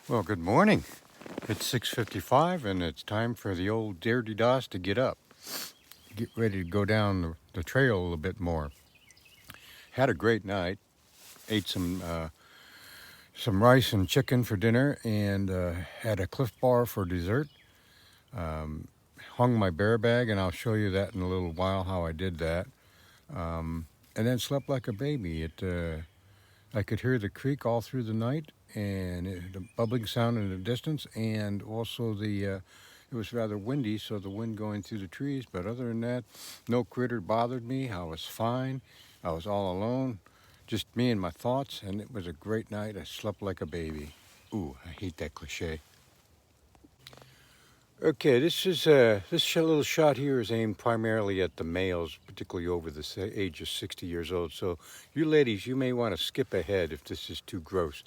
Well, good morning. It's 6:55 and it's time for the old DerDieDas to get up. Get ready to go down the trail a little bit more. Had a great night. Ate some rice and chicken for dinner and had a Cliff Bar for dessert. Hung my bear bag, and I'll show you that in a little while how I did that. And then slept like a baby. I could hear the creek all through the night, and the bubbling sound in the distance, and also it was rather windy, so the wind going through the trees. But other than that, no critter bothered me. I was fine. I was all alone, just me and my thoughts, and it was a great night. I slept like a baby. Ooh, I hate that cliche. Okay, this little shot here is aimed primarily at the males, particularly over the age of 60 years old. So you ladies, you may want to skip ahead if this is too gross.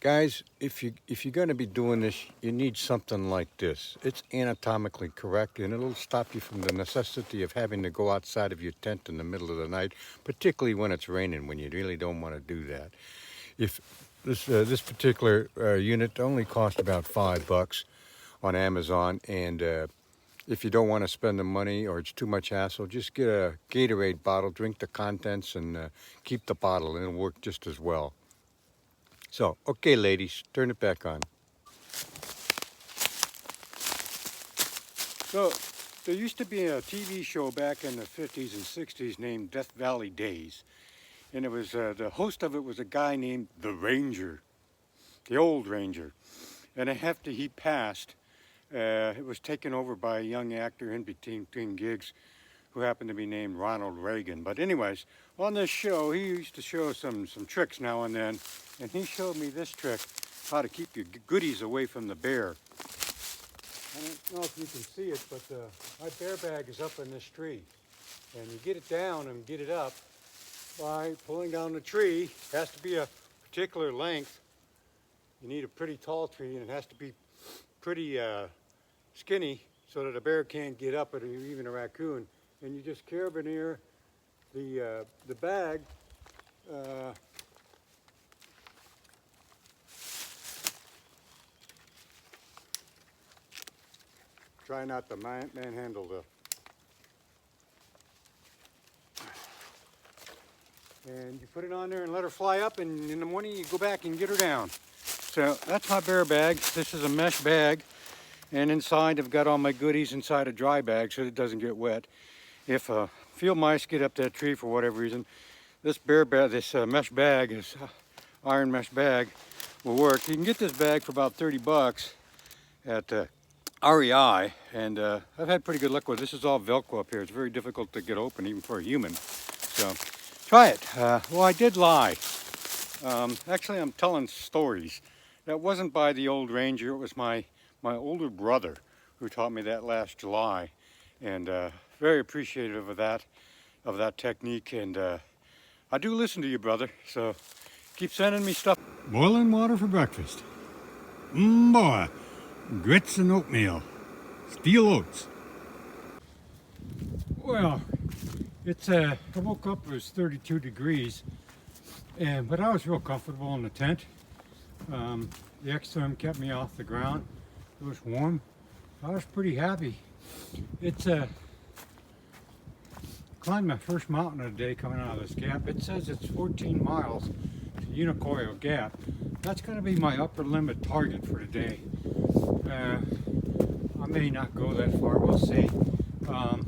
Guys, if you're going to be doing this, you need something like this. It's anatomically correct, and it'll stop you from the necessity of having to go outside of your tent in the middle of the night, particularly when it's raining, when you really don't want to do that. If this particular unit only cost about $5 on Amazon, and if you don't want to spend the money or it's too much hassle, just get a Gatorade bottle, drink the contents, and keep the bottle, and it'll work just as well. So, okay, ladies, turn it back on. So, there used to be a TV show back in the 50s and 60s named Death Valley Days. And it was the host of it was a guy named the Ranger, the old Ranger. And after he passed, it was taken over by a young actor in between gigs who happened to be named Ronald Reagan. But anyways, on this show, he used to show some tricks now and then. And he showed me this trick, how to keep your goodies away from the bear. I don't know if you can see it, but my bear bag is up in this tree. And you get it down and get it up by pulling down the tree. It has to be a particular length. You need a pretty tall tree, and it has to be pretty skinny so that a bear can't get up it, or even a raccoon. And you just carabiner the bag try not to manhandle and you put it on there and let her fly up, and in the morning you go back and get her down. So that's my bear bag. This is a mesh bag, and inside I've got all my goodies inside a dry bag so it doesn't get wet. If field mice get up that tree for whatever reason, this mesh bag, this iron mesh bag, will work. You can get this bag for about $30 at REI, and I've had pretty good luck with it. This is all Velcro up here. It's very difficult to get open, even for a human. So try it. Well, I did lie. Actually, I'm telling stories. That wasn't by the old Ranger. It was my older brother who taught me that last July, and very appreciative of that technique. And I do listen to you, brother. So keep sending me stuff. Boiling water for breakfast. Boy, grits and oatmeal, steel oats. Well, it's I woke up, it was 32 degrees, but I was real comfortable in the tent. The X-Therm kept me off the ground. It was warm. I was pretty happy. It's climbed my first mountain of the day coming out of this gap. It says it's 14 miles to Unicoi Gap. That's going to be my upper limit target for today. I may not go that far. We'll see. I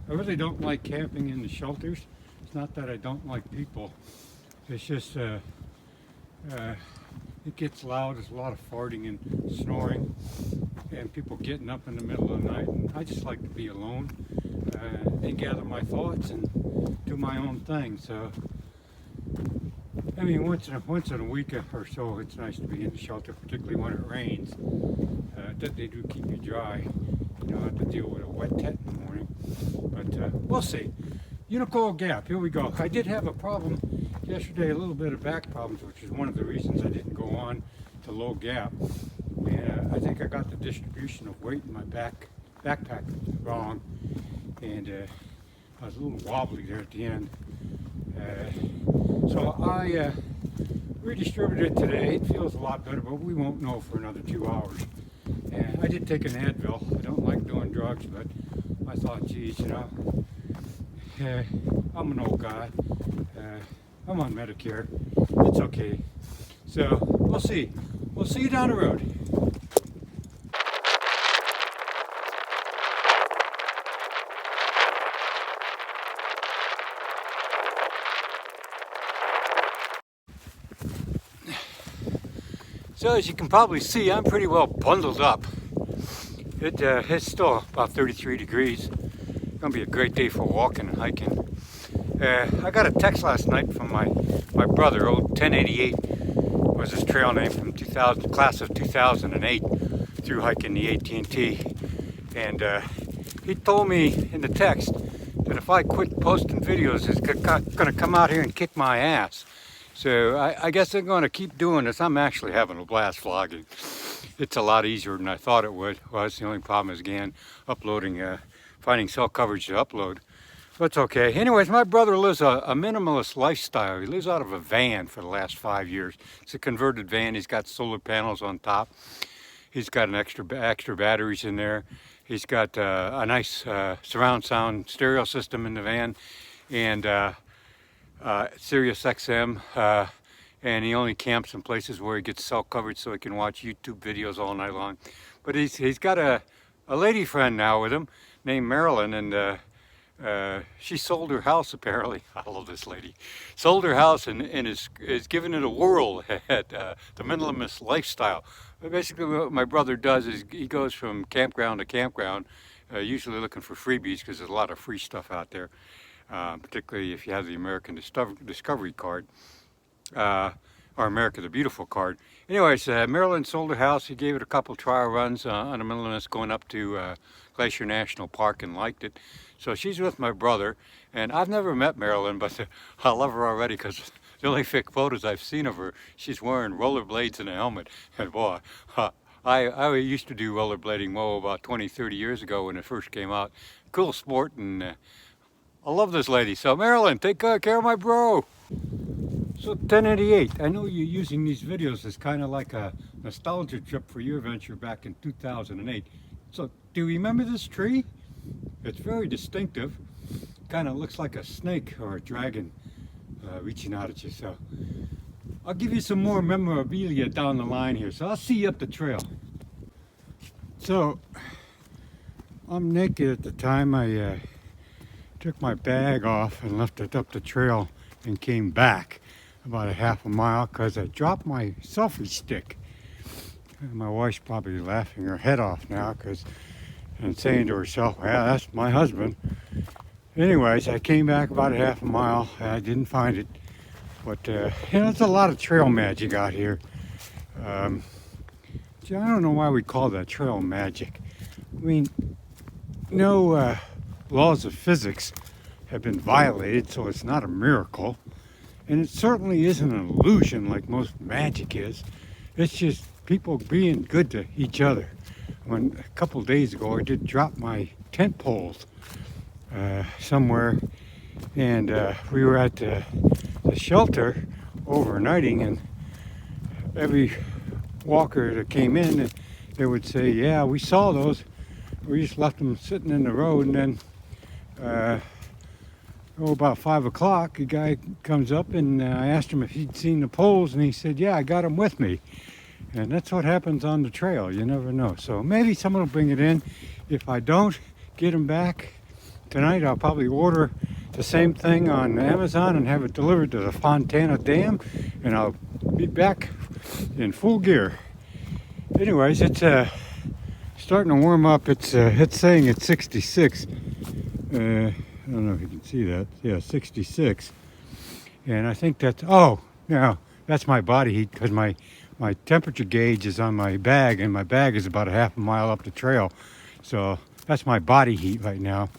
really don't like camping in the shelters. It's not that I don't like people. It's just it gets loud. There's a lot of farting and snoring, and people getting up in the middle of the night. And I just like to be alone and gather my thoughts and do my own thing. So, I mean, once in a week or so, it's nice to be in the shelter, particularly when it rains. They do keep you dry. You don't have to deal with a wet tent in the morning. But we'll see. Unicoi Gap, here we go. I did have a problem yesterday, a little bit of back problems, which is one of the reasons I didn't go on to Low Gap. And I think I got the distribution of weight in my backpack wrong, and I was a little wobbly there at the end. So I redistributed today. It feels a lot better, but we won't know for another 2 hours. And I did take an Advil. I don't like doing drugs, but I thought, geez, I'm an old guy. I'm on Medicare. It's okay. So we'll see. We'll see you down the road. So as you can probably see, I'm pretty well bundled up. It's still about 33 degrees. Gonna be a great day for walking and hiking. I got a text last night from my brother, old 1088 was his trail name, from 2000, class of 2008, through hiking the AT&T. And he told me in the text that if I quit posting videos, he's gonna come out here and kick my ass. So I guess I'm gonna keep doing this. I'm actually having a blast vlogging. It's a lot easier than I thought it was. The only problem is, again, uploading, finding cell coverage to upload. But it's okay. Anyways, my brother lives a minimalist lifestyle. He lives out of a van for the last 5 years. It's a converted van. He's got solar panels on top. He's got an extra batteries in there. He's got a nice surround sound stereo system in the van, and Sirius XM. And he only camps in places where he gets cell coverage so he can watch YouTube videos all night long. But he's got a lady friend now with him named Marilyn, and she sold her house apparently. I love this lady. Sold her house and is giving it a whirl at the minimalist lifestyle. But basically what my brother does is he goes from campground to campground, usually looking for freebies because there's a lot of free stuff out there, particularly if you have the American Discovery card. Or America the Beautiful card. Anyways, Marilyn sold her house. He gave it a couple trial runs on a minimalist going up to Glacier National Park and liked it. So she's with my brother, and I've never met Marilyn, but I love her already because the only fake photos I've seen of her, she's wearing rollerblades and a helmet. And boy, I used to do rollerblading about 20-30 years ago when it first came out. Cool sport, and I love this lady. So Marilyn, take care of my bro. So 1088, I know you're using these videos as kind of like a nostalgia trip for your venture back in 2008. So do you remember this tree? It's very distinctive. Kind of looks like a snake or a dragon reaching out at you. So I'll give you some more memorabilia down the line here. So I'll see you up the trail. So I'm naked at the time. I took my bag off and left it up the trail and came back about a half a mile because I dropped my selfie stick. And my wife's probably laughing her head off now and saying to herself, well, that's my husband. Anyways, I came back about a half a mile. I didn't find it. But, there's a lot of trail magic out here. I don't know why we call that trail magic. I mean, no laws of physics have been violated, so it's not a miracle. And it certainly isn't an illusion like most magic is. It's just people being good to each other. When a couple days ago I did drop my tent poles somewhere, and we were at the shelter overnighting, and every walker that came in, they would say, yeah, we saw those. We just left them sitting in the road, and then about 5 o'clock, a guy comes up, and I asked him if he'd seen the poles, and he said, yeah, I got them with me. And that's what happens on the trail. You never know. So maybe someone will bring it in. If I don't get them back tonight, I'll probably order the same thing on Amazon and have it delivered to the Fontana Dam, and I'll be back in full gear. Anyways, it's starting to warm up. It's saying it's 66. I don't know if you can see that. Yeah, 66. And I think that's, oh, now that's my body heat because my temperature gauge is on my bag, and my bag is about a half a mile up the trail. So that's my body heat right now.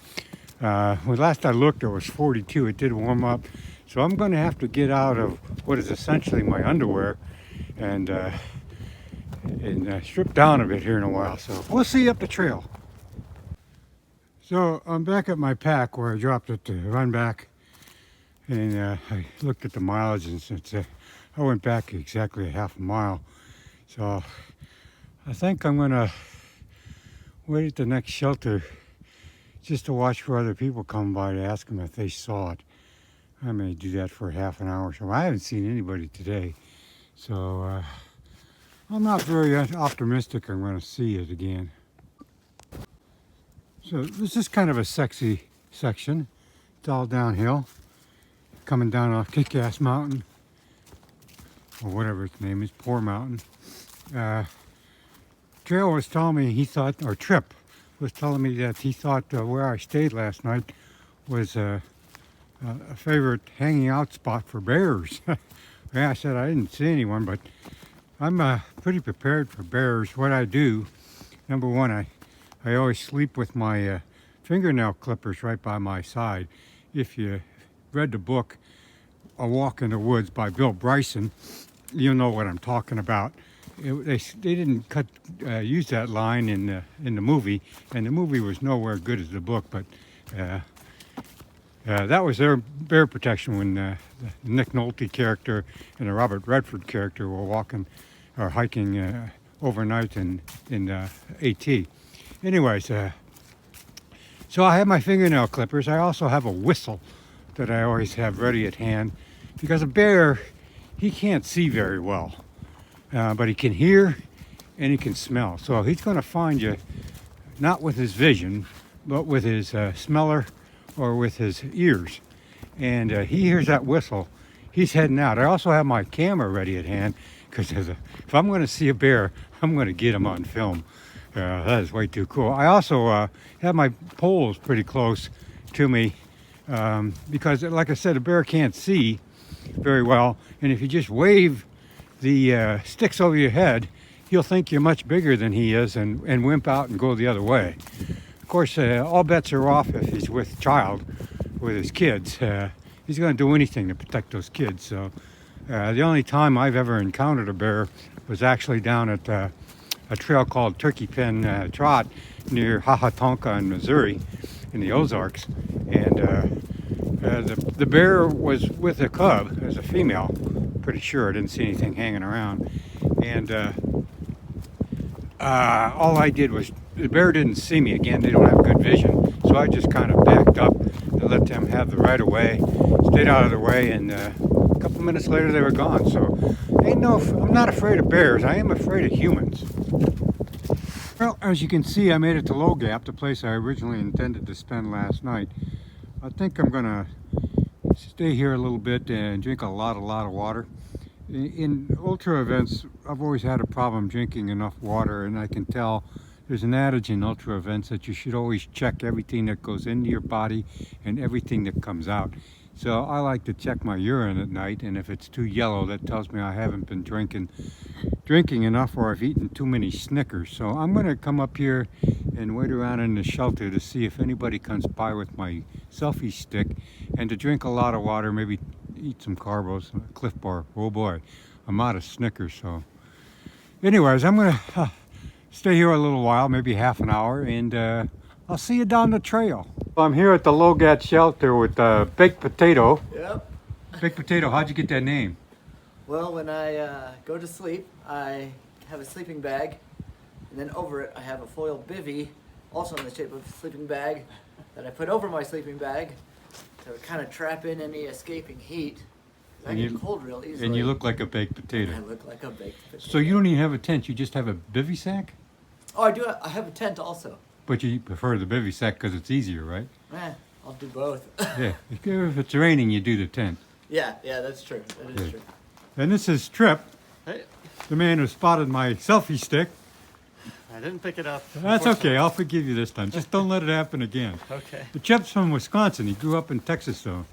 When last I looked, it was 42. It did warm up. So I'm going to have to get out of what is essentially my underwear and strip down a bit here in a while. So we'll see you up the trail. So I'm back at my pack where I dropped it to run back, and I looked at the mileage, and it's I went back exactly a half a mile. So I think I'm gonna wait at the next shelter just to watch for other people come by to ask them if they saw it. I may do that for half an hour or so. I haven't seen anybody today, so I'm not very optimistic I'm going to see it again. So this is kind of a sexy section. It's all downhill, coming down off Kick-Ass Mountain, or whatever its name is, Poor Mountain. Trail was telling me he thought, or Trip was telling me that he thought where I stayed last night was a favorite hanging out spot for bears. Yeah, I said I didn't see anyone, but I'm pretty prepared for bears. What I do, number one, I always sleep with my fingernail clippers right by my side. If you read the book A Walk in the Woods by Bill Bryson, you'll know what I'm talking about. They didn't use that line in the movie, and the movie was nowhere good as the book, but that was their bear protection when the Nick Nolte character and the Robert Redford character were walking or hiking overnight in AT. Anyways, so I have my fingernail clippers. I also have a whistle that I always have ready at hand, because a bear, he can't see very well. But he can hear and he can smell. So he's going to find you not with his vision, but with his smeller or with his ears. And he hears that whistle, he's heading out. I also have my camera ready at hand, because if I'm going to see a bear, I'm going to get him on film. That is way too cool. I also have my poles pretty close to me, because like I said, a bear can't see very well. And if you just wave the sticks over your head, he'll think you're much bigger than he is and wimp out and go the other way. Of course, all bets are off if he's with his kids. He's going to do anything to protect those kids. So the only time I've ever encountered a bear was actually down at a trail called Turkey Pen Trot near Hahatonka in Missouri in the Ozarks. And the bear was with a cub as a female. Pretty sure I didn't see anything hanging around, and all I did was, the bear didn't see me. Again, they don't have good vision, so I just kind of backed up and let them have the right of way, stayed out of the way, and a couple minutes later they were gone. So I'm not afraid of bears. I am afraid of humans. Well, as you can see, I made it to Low Gap, the place I originally intended to spend last night. I think I'm gonna stay here a little bit and drink a lot of water. In ultra events, I've always had a problem drinking enough water, and I can tell there's an adage in ultra events that you should always check everything that goes into your body and everything that comes out. So I like to check my urine at night, and if it's too yellow, that tells me I haven't been drinking enough, or I've eaten too many Snickers. So I'm going to come up here and wait around in the shelter to see if anybody comes by with my selfie stick, and to drink a lot of water, maybe eat some carbos, a Cliff Bar. Oh boy, I'm out of Snickers. So anyways, I'm going to stay here a little while, maybe half an hour, and I'll see you down the trail. I'm here at the Low Gap shelter with Baked Potato. Yep. Baked Potato, how'd you get that name? Well, when I go to sleep, I have a sleeping bag, and then over it I have a foil bivvy, also in the shape of a sleeping bag, that I put over my sleeping bag to kind of trap in any escaping heat. I get cold real easily. And you look like a baked potato. I look like a baked potato. So you don't even have a tent, you just have a bivy sack? Oh, I do. I have a tent also. But you prefer the bivy sack because it's easier, right? I'll do both. Yeah, if it's raining, you do the tent. Yeah, that's true. That is true. And this is Trip, Hey, the man who spotted my selfie stick. I didn't pick it up. That's okay, I'll forgive you this time. Just don't let it happen again. Okay. The Trip's from Wisconsin. He grew up in Texas, though.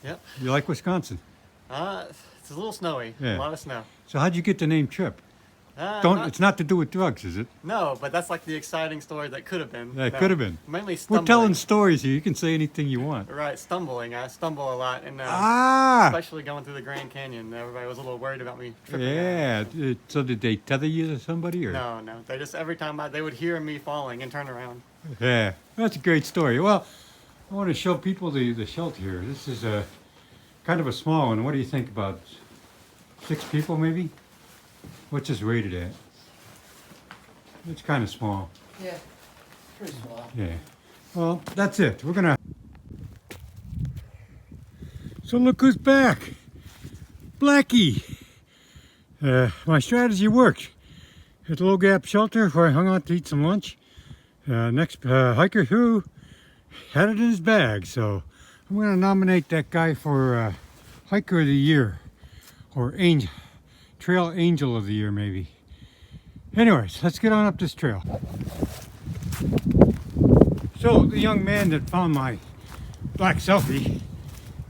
Yep. You like Wisconsin? It's a little snowy. Yeah. A lot of snow. So how'd you get the name Trip? It's not to do with drugs, is it? No, but that's like the exciting story that could have been. Yeah, it could have been. Mainly We're stumbling. telling stories here. You can say anything you want. Right, stumbling. I stumble a lot, and especially going through the Grand Canyon. Everybody was a little worried about me tripping. Yeah. So did they tether you to somebody? Or? No. They just, every time they would hear me falling and turn around. Yeah, that's a great story. Well, I want to show people the shelter here. This is a kind of a small one. What do you think about 6 people maybe. What's this rated at? It's kind of small. Yeah, pretty small. Yeah. Well, that's it. We're gonna. So look who's back. Blackie. My strategy worked. At the Low Gap shelter where I hung out to eat some lunch. Next hiker who had it in his bag. So I'm gonna nominate that guy for Hiker of the Year. Or Angel, Trail Angel of the Year maybe. Anyways, let's get on up this trail. So the young man that found my black selfie,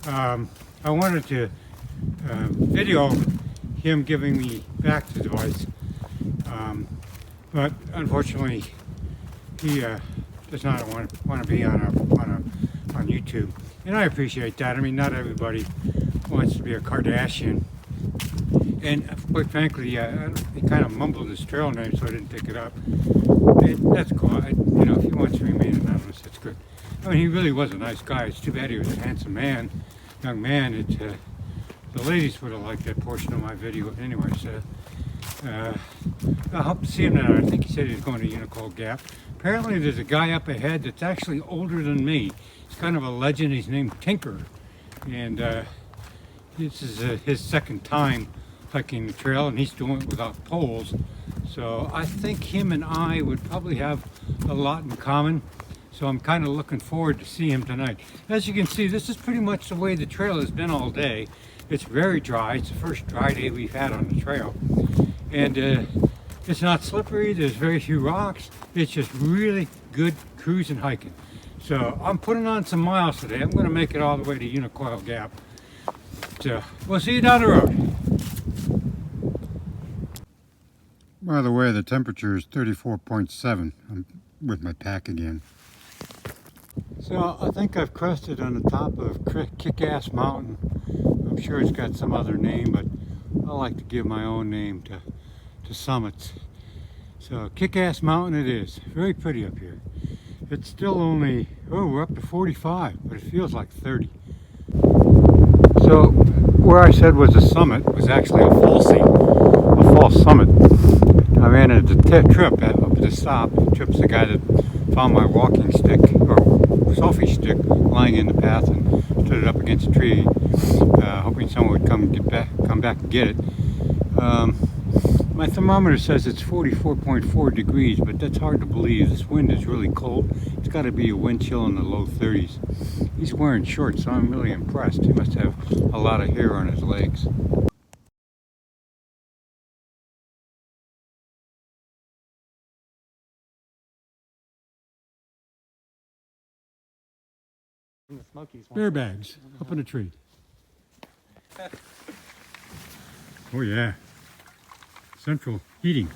I wanted to video him giving me back the device, but unfortunately he does not want to be on YouTube, and I appreciate that. I mean, not everybody wants to be a Kardashian, and quite frankly, he kind of mumbled his trail name, so I didn't pick it up. That's cool. You know, if he wants to remain anonymous, that's good. I mean, he really was a nice guy. It's too bad he was a handsome man, young man. The ladies would have liked that portion of my video. Anyways, I hope to see him now. I think he said he was going to Unicole Gap. Apparently, there's a guy up ahead that's actually older than me. He's kind of a legend. He's named Tinker, and this is his second time hiking the trail, and he's doing it without poles. So I think him and I would probably have a lot in common. So I'm kind of looking forward to see him tonight. As you can see, this is pretty much the way the trail has been all day. It's very dry. It's the first dry day we've had on the trail. And it's not slippery. There's very few rocks. It's just really good cruising hiking. So I'm putting on some miles today. I'm going to make it all the way to Unicole Gap. So we'll see you down the road. By the way, the temperature is 34.7. I'm with my pack again. So I think I've crested on the top of Kick-Ass Mountain. I'm sure it's got some other name, but I like to give my own name to summits. So Kick-Ass Mountain it is. Very pretty up here. It's still only, oh, we're up to 45, but it feels like 30. So where I said was a summit was actually a false summit. I ran into Trip up at the stop. Trip's the guy that found my walking stick, or selfie stick, lying in the path and stood it up against a tree, hoping someone would come back and get it. My thermometer says it's 44.4 degrees, but that's hard to believe. This wind is really cold. It's got to be a wind chill in the low 30s. He's wearing shorts, so I'm really impressed. He must have a lot of hair on his legs. From the Smokies. Bear bags up in a tree. Oh yeah. Central heating.